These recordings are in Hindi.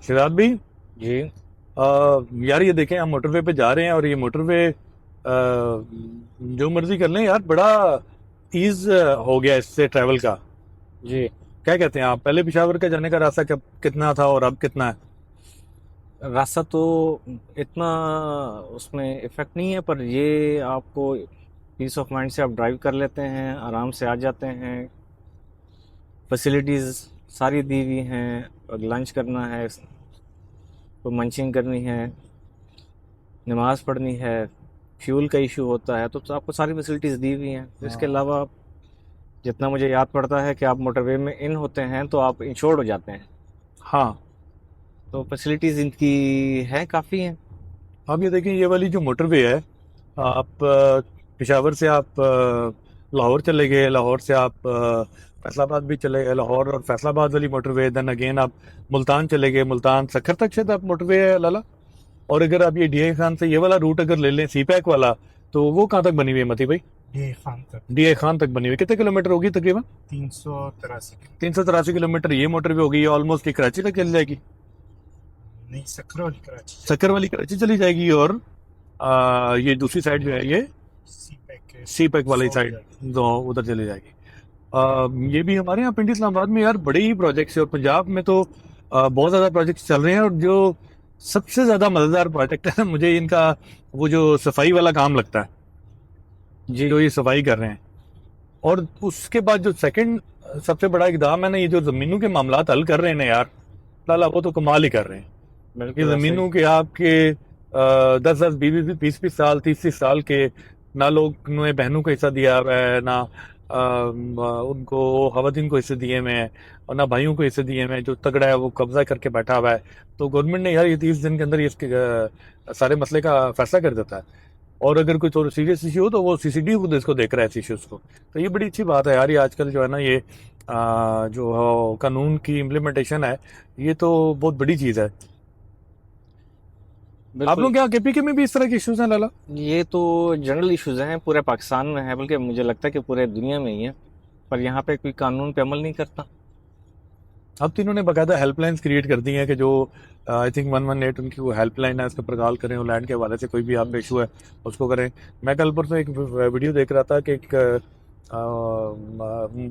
सिद्धार्थ भाई, जी। यार ये देखें हम मोटरवे पे जा रहे हैं और ये मोटरवे जो मर्जी कर लें यार, बड़ा ईज हो गया इससे ट्रैवल का। जी। क्या कहते हैं आप? पहले पिशावर का जाने का रास्ता कब कितना था और अब कितना है? रास्ता तो इतना उसमें इफेक्ट नहीं है, पर ये आपको पीस ऑफ माइंड से आप ड्राइव कर लेते हैं, आराम से आ जाते हैं। फैसिलिटीज़ सारी दी हुई हैं। और लंच करना है तो मंचिंग करनी है, नमाज़ पढ़नी है, फ्यूल का इशू होता है तो आपको सारी फैसिलिटीज़ दी हुई हैं। इसके हाँ। अलावा जितना मुझे याद पड़ता है कि आप मोटरवे में इन होते हैं तो आप इंश्योर्ड हो जाते हैं। हाँ। तो फैसिलिटीज़ इनकी हैं, काफ़ी हैं। आप ये देखें, ये वाली जो मोटरवे है, आप पिशावर से आप लाहौर चले गए, लाहौर से आप फैसलाबाद भी चले गए, लाहौर और फैसलाबाद वाली मोटरवे, देन अगेन आप मुल्तान चले गए, मुल्तान सखर तक शायद आप मोटरवे है लाला। और अगर आप ये डीए खान से ये वाला रूट अगर ले लें, सी पैक वाला, तो वो कहाँ तक बनी हुई है मती भाई? ये खान तक डीए खान तक बनी हुई है। कितने किलोमीटर होगी तकरीबन? 383। 383 किलोमीटर ये मोटरवे होगी। ये ऑलमोस्ट ये कराची तक चली जाएगी। नहीं, सक्र वाली कराची सकर वाली कराची चली जाएगी और ये दूसरी साइड जो है ये सी पैक सी पैक वाली साइड जाएगी। जो उधर चली जाएगी। ये भी हमारे यहाँ पिंडी इस्लामाबाद में यार बड़े ही प्रोजेक्ट्स है, और पंजाब में तो बहुत ज़्यादा प्रोजेक्ट्स चल रहे हैं। और जो सबसे ज़्यादा मज़ेदार प्रोजेक्ट है ना, मुझे इनका वो जो सफाई वाला काम लगता है, जी। जो ये सफाई कर रहे हैं। और उसके बाद जो सेकंड सबसे बड़ा इकदाम है ना, ये जो ज़मीनों के मामलात हल कर रहे हैं ना यार, लाला वो तो कमाल ही कर रहे हैं। ये बिल्कुल ऐसे ही। ज़मीनों के आपके 10-10 20-20 साल 30-30 साल के, ना लोग ने बहनों को हिस्सा दिया हुआ है, ना उनको खवातीन को हिस्से दिए हुए हैं, और ना भाइयों को हिस्से दिए हुए हैं। जो तगड़ा है वो कब्जा करके बैठा हुआ है। तो गवर्नमेंट ने यार ये 30 दिन के अंदर ये इसके सारे मसले का फैसला कर देता है। और अगर कोई थोड़ा सीरियस इशू हो तो वो सीसीडी खुद इसको देख रहा है, इस इश्यूज को। तो ये बड़ी अच्छी बात है यार। ये आजकल जो है ना, ये जो कानून की इम्प्लीमेंटेशन है, ये तो बहुत बड़ी चीज़ है। आप बिल्कुल। लोग क्या केपी के में भी इस तरह के इश्यूज हैं लाला? ये तो जनरल इश्यूज हैं, पूरे पाकिस्तान में है, बल्कि मुझे लगता है कि पूरे दुनिया में ही है। पर यहाँ पे कोई कानून पे अमल नहीं करता। अब तो इन्होंने बाकायदा हेल्पलाइंस क्रिएट कर दी हैं कि जो आई थिंक 118 उनकी वो हेल्पलाइन है, उसके ऊपर कॉल करें और लैंड के हवाले से कोई भी आप इशू है उसको करें। मैं कल परसों एक वीडियो देख रहा था कि एक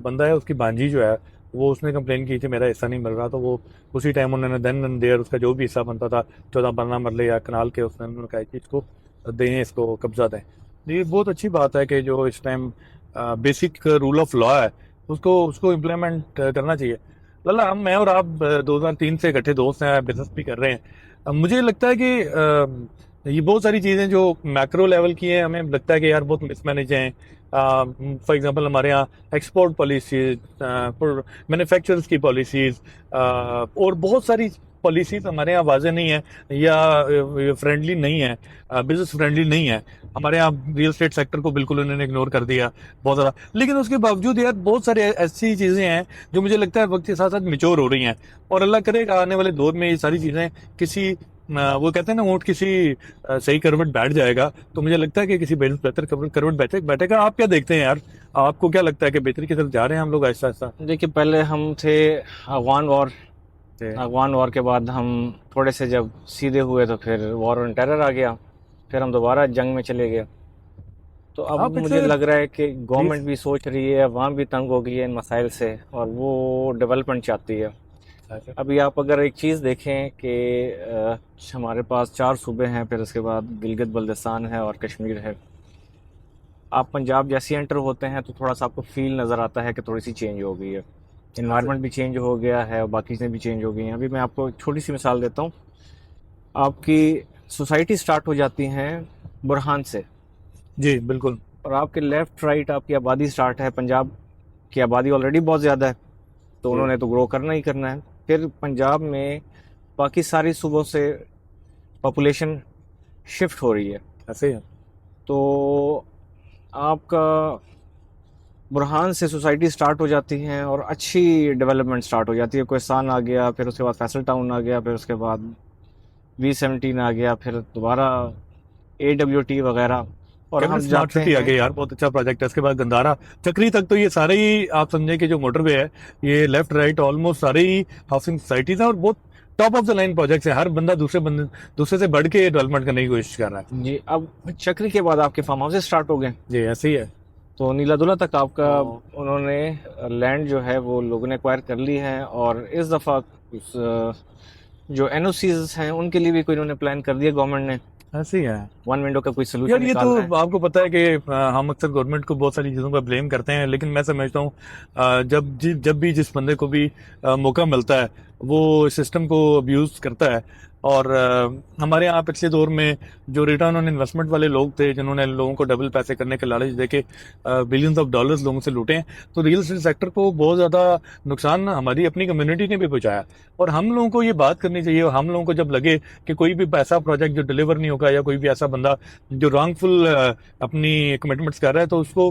बंदा है, उसकी भांजी जो है, वो उसने कंप्लेन की थी मेरा हिस्सा नहीं मिल रहा। तो वो उसी टाइम उन्होंने देन एंड देयर उसका जो भी हिस्सा बनता था 14-15 मरले या कनाल के, उसने उन्होंने कहा कि इसको दें, इसको कब्जा दें। तो ये बहुत अच्छी बात है कि जो इस time basic rule of law है उसको उसको इम्प्लीमेंट करना चाहिए। लला, हम मैं और आप 2003 से इकट्ठे दोस्त हैं, बिजनेस भी कर रहे हैं। मुझे लगता है कि ये बहुत सारी चीज़ें जो मैक्रो लेवल की हैं, हमें लगता है कि यार बहुत मिसमैनेज हैं। फॉर एग्जांपल हमारे यहाँ एक्सपोर्ट पॉलिसीज, मैन्युफैक्चरर्स की पॉलिसीज, और बहुत सारी पॉलिसीज हमारे यहाँ वाजे नहीं है या फ्रेंडली नहीं है, बिजनेस फ्रेंडली नहीं है। हमारे यहाँ रियल एस्टेट सेक्टर को बिल्कुल उन्होंने इग्नोर कर दिया बहुत ज़्यादा। लेकिन उसके बावजूद यार बहुत सारी ऐसी चीज़ें हैं जो मुझे लगता है वक्त के साथ साथ मिच्योर हो रही हैं। और अल्लाह करेगा आने वाले दौर में ये सारी चीज़ें किसी वो कहते हैं ना, ऊँट किसी सही करवट बैठ जाएगा, तो मुझे लगता है कि किसी बेहतर करवट बैठेगा। आप क्या देखते हैं यार? आपको क्या लगता है कि बेहतरी की तरफ जा रहे हैं हम लोग आहिस्ता आहिस्ता? देखिए, पहले हम थे अफगान वॉर के बाद हम थोड़े से जब सीधे हुए तो फिर वॉर ऑन टेरर आ गया। फिर हम दोबारा जंग में चले गए। तो अब आप मुझे पिछले लग रहा है कि गवर्नमेंट 20 भी सोच रही है, वहाँ भी तंग हो गई है इन मसाइल से, और वो डेवलपमेंट चाहती है। अभी आप अगर एक चीज़ देखें कि हमारे पास 4 सूबे हैं, फिर उसके बाद गिलगित बल्दिस्तान है और कश्मीर है। आप पंजाब जैसे एंटर होते हैं तो थोड़ा सा आपको फील नज़र आता है कि थोड़ी सी चेंज हो गई है। इन्वायरमेंट भी चेंज हो गया है और बाकी चीज़ें भी चेंज हो गई हैं। अभी मैं आपको छोटी सी मिसाल देता हूँ। आपकी सोसाइटी स्टार्ट हो जाती हैं बुरहान से, जी बिल्कुल। और आपके लेफ़्ट राइट आपकी आबादी स्टार्ट है। पंजाब की आबादी ऑलरेडी बहुत ज़्यादा है, तो जी, उन्होंने तो ग्रो करना ही करना है। फिर पंजाब में बाकी सारी सूबों से पॉपुलेशन शिफ्ट हो रही है। ऐसे ही है। तो आपका बुरहान से सोसाइटी स्टार्ट हो जाती हैं और अच्छी डेवलपमेंट स्टार्ट हो जाती है। कोहस्तान आ गया, फिर उसके बाद फैसल टाउन आ गया, फिर उसके बाद V17 आ गया, फिर दोबारा AWT वगैरह। और कैमरा हम स्मार्ट जाते सिटी आ हैं। गई यार, बहुत अच्छा प्रोजेक्ट है। उसके बाद गंदारा चक्री तक, तो ये सारे ही आप समझे कि जो मोटरवे है, ये लेफ्ट राइट ऑलमोस्ट सारे ही हाउसिंग सोसाइटीज हैं। और बहुत top of the line projects है, हर बंदा दूसरे से बढ़ के डेवलपमेंट करने की कोशिश कर रहा है। जी, अब चक्री के बाद आपके फार्म हाउसेस स्टार्ट हो गए, जी ऐसे ही है। तो नीलादुला तक आपका उन्होंने लैंड जो है वो लोगों ने एक्वायर कर ली है, और इस दफ़ा जो एनओसीज हैं उनके लिए भी कोई उन्होंने प्लान कर दिया गवर्नमेंट ने, ऐसे ही है वन विंडो का कोई यार। सोल्यूशन ये निकाल रहा है। तो आपको पता है कि हम अक्सर गवर्नमेंट को बहुत सारी चीज़ों पर ब्लेम करते हैं, लेकिन मैं समझता हूँ जब भी जिस बंदे को भी मौका मिलता है वो सिस्टम को अब्यूज़ करता है। और हमारे यहाँ पिछले दौर में जो रिटर्न ऑन इन्वेस्टमेंट वाले लोग थे, जिन्होंने लोगों को डबल पैसे करने के लालच देके बिलियंस ऑफ डॉलर्स लोगों से लूटे हैं, तो रियल एस्टेट सेक्टर को बहुत ज़्यादा नुकसान हमारी अपनी कम्युनिटी ने भी पहुंचाया। और हम लोगों को ये बात करनी चाहिए, और हम लोगों को जब लगे कि कोई भी ऐसा प्रोजेक्ट जो डिलीवर नहीं होगा, या कोई भी ऐसा बंदा जो रॉन्गफुल अपनी कमिटमेंट्स कर रहा है, तो उसको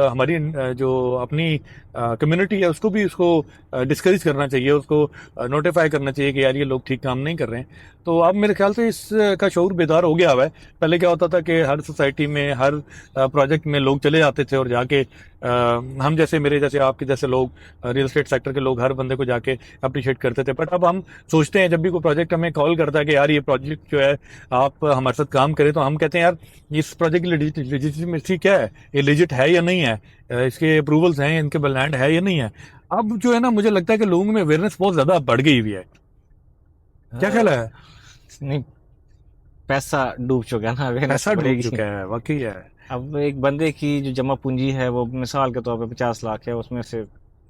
हमारी जो अपनी कम्युनिटी है उसको भी उसको डिस्करेज करना चाहिए, उसको नोटिफाई करना चाहिए कि यार ये लोग ठीक काम नहीं कर रहे हैं। तो अब मेरे ख्याल से इसका शऊर बेदार हो गया हुआ है। पहले क्या होता था कि हर सोसाइटी में हर प्रोजेक्ट में लोग चले जाते थे और जाके हम जैसे मेरे जैसे आपके जैसे लोग रियल एस्टेट सेक्टर के लोग हर बंदे को जाके अप्रिशिएट करते थे। बट अब हम सोचते हैं, जब भी कोई प्रोजेक्ट हमें कॉल करता है कि यार ये प्रोजेक्ट जो है आप हमारे साथ काम करें, तो हम कहते हैं यार इस प्रोजेक्ट की लेजिटिमेसी क्या है, ये लेजिट है या नहीं है, इसके अप्रूवल्स हैं, इनके लैंड है या नहीं है। अब जो है ना, मुझे लगता है कि लोगों में अवेयरनेस बहुत ज्यादा बढ़ गई हुई है। क्या ख्याल है? नहीं, पैसा डूब चुका है ना, awareness पैसा डूब बढ़ेगी। चुका है, वाकई है। अब एक बंदे की जो जमा पूंजी है वो मिसाल के तौर पे 50 लाख है, उसमें से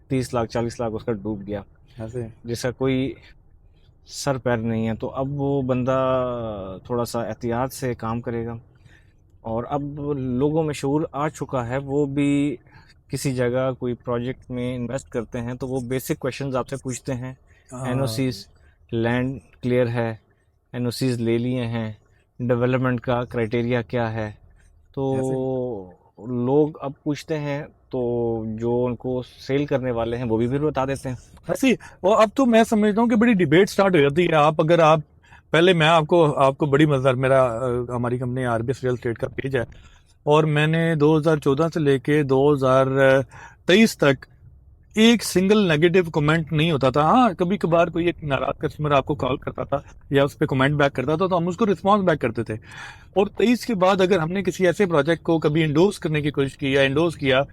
30 लाख 40 लाख उसका डूब गया, ऐसे जिसका कोई सर पैर नहीं है। तो अब वो बंदा थोड़ा सा एहतियात से काम करेगा। और अब लोगों में शऊर आ चुका है, वो भी किसी जगह कोई प्रोजेक्ट में इन्वेस्ट करते हैं तो वो बेसिक क्वेश्चंस आपसे पूछते हैं। एनओसीज, लैंड क्लियर है, एनओसीज ले लिए हैं, डेवलपमेंट का क्राइटेरिया क्या है, तो लोग अब पूछते हैं, तो जो उनको सेल करने वाले हैं वो भी फिर बता देते हैं। ऐसी। और अब तो मैं समझता हूँ कि बड़ी डिबेट स्टार्ट हो जाती है। आप पहले मैं आपको बड़ी मजेदार, मेरा हमारी कंपनी आरबीएस रियल एस्टेट का पेज है, और मैंने 2014 से लेके 2023 तक एक सिंगल नेगेटिव कमेंट नहीं होता था। हाँ, कभी कभार कोई एक नाराज कस्टमर आपको कॉल करता था या उस पर कमेंट बैक करता था, तो हम उसको रिस्पॉन्स बैक करते थे। और 23 के बाद अगर हमने किसी ऐसे प्रोजेक्ट को कभी इंडोर्स करने की कोशिश की या इंडोर्स किया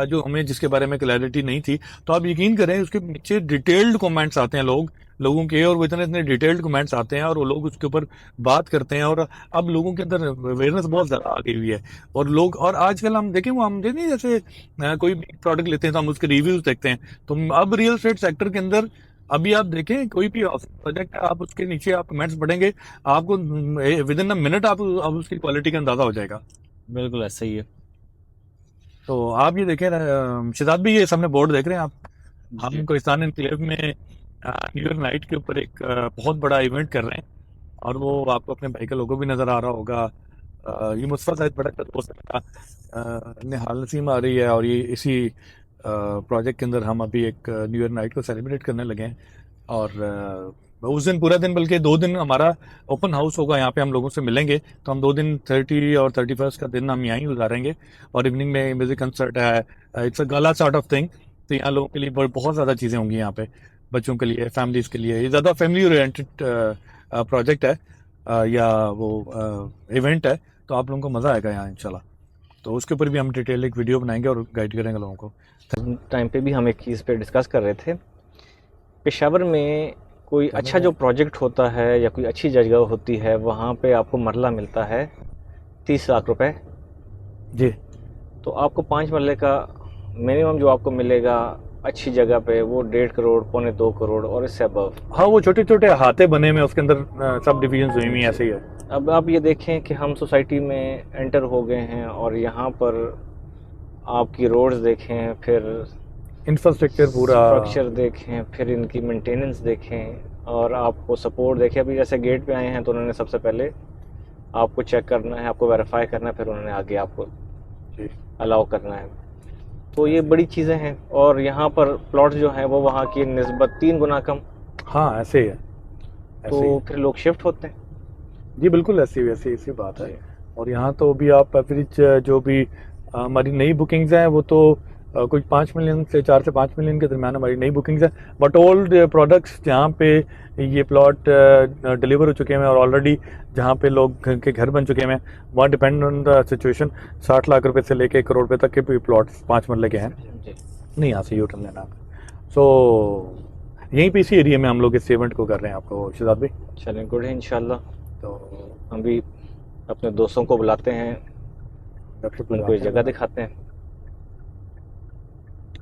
जो हमें जिसके बारे में क्लैरिटी नहीं थी, तो आप यकीन करें उसके नीचे डिटेल्ड कमेंट्स आते हैं लोगों के, और वो इतने डिटेल्ड कमेंट्स आते हैं और वो लोग उसके ऊपर बात करते हैं। और अब लोगों के अंदर अवेयरनेस बहुत ज़्यादा आ गई हुई है। और लोग, और आजकल हम देखें, वो हम देखते हैं जैसे कोई प्रोडक्ट लेते हैं तो हम उसके रिव्यूज़ देखते हैं। तो अब रियल एस्टेट सेक्टर के अंदर अभी आप देखें कोई भी प्रोजेक्ट, आप उसके नीचे आप कमेंट्स पढ़ेंगे, आपको विद इन अ मिनट आप उसकी क्वालिटी का अंदाजा हो जाएगा। बिल्कुल ऐसा ही है। तो आप ये देखें शिदात भी, ये सामने बोर्ड देख रहे हैं आप, हम कोहिस्तान एनक्लेव में न्यू ईयर नाइट के ऊपर एक बहुत बड़ा इवेंट कर रहे हैं, और वो आपको अपने भाई का लोगो भी नजर आ रहा होगा। ये मुस्तफा साहिब बड़ा दोस्त का निहाल नसीम आ रही है, और ये इसी प्रोजेक्ट के अंदर हम अभी एक न्यू ईयर नाइट को सेलिब्रेट करने लगे हैं। और उस दिन पूरा दिन, बल्कि 2 दिन हमारा ओपन हाउस होगा, यहाँ पे हम लोगों से मिलेंगे। तो हम 2 दिन 30 और 31 का दिन हम यहीं गुजारेंगे, और इवनिंग में म्यूजिक कंसर्ट है, it's a gala sort of thing. तो यहाँ लोगों के लिए बहुत ज़्यादा चीज़ें होंगी यहाँ पे, बच्चों के लिए, फैमिलीज़ के लिए। ये ज़्यादा फैमिली ओरिएंटेड प्रोजेक्ट है या वो इवेंट है, तो आप लोगों को मज़ा आएगा यहाँ इंशाल्लाह। तो उसके ऊपर भी हम डिटेल एक वीडियो बनाएंगे और गाइड करेंगे लोगों को। टाइम पे भी हम एक चीज़ पे डिस्कस कर रहे थे, पेशावर में कोई अच्छा जो प्रोजेक्ट होता है या कोई अच्छी जगह होती है, वहाँ पे आपको मरला मिलता है 30 लाख रुपए जी। तो आपको 5 मरले का मिनिमम जो आपको मिलेगा अच्छी जगह पे वो 1.5 करोड़, 1.25 करोड़ और इससे अबव। हाँ, वो छोटे छोटे हाथे बने में उसके अंदर सब डिवीजन हुई हुई ऐसे ही है। अब आप ये देखें कि हम सोसाइटी में एंटर हो गए हैं, और यहाँ पर आपकी रोड्स देखें, फिर इंफ्रास्ट्रक्चर पूरा, स्ट्रक्चर देखें, फिर इनकी मेंटेनेंस देखें, और आपको सपोर्ट देखें। अभी जैसे गेट पे आए हैं तो उन्होंने सबसे पहले आपको चेक करना है, आपको वेरीफाई करना है, फिर उन्होंने आगे आपको अलाउ करना है। तो ये बड़ी चीज़ें हैं। और यहाँ पर प्लॉट जो हैं वो वहाँ की निस्बत 3 गुना कम। हाँ ऐसे ही है, तो फिर लोग शिफ्ट होते हैं। जी बिल्कुल, ऐसी बात है। और यहाँ तो भी आप एवरेज जो भी हमारी नई बुकिंग्स हैं, वो तो कुछ 5 मिलियन से 4 से 5 मिलियन के दरमियान हमारी नई बुकिंग्स हैं, बट ओल्ड प्रोडक्ट्स जहाँ पे ये प्लॉट डिलीवर हो चुके हैं और ऑलरेडी जहाँ पे लोग के घर बन चुके हैं, वहाँ depend on the situation 60 lakh रुपए से लेके 1 करोड़ रुपए तक के भी प्लॉट्स 5 मरले के हैं। जी नहीं, यहाँ से यू टर्न लेना। सो यहीं पे इसी एरिया में हम लोग इस इवेंट को कर रहे हैं आपको शहजाद भाई। चलें, गुड है इंशाल्लाह। तो हम भी अपने दोस्तों को बुलाते हैं, उनको ये जगह दिखाते हैं।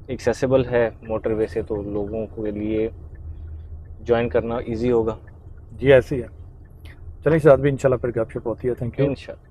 एक्सेसिबल है मोटरवे से, तो लोगों के लिए ज्वाइन करना इजी होगा। जी ऐसी है। चलिए शहजाद भाई, इंशाल्लाह फिर गपशप होती है। Thank you. इंशाल्लाह।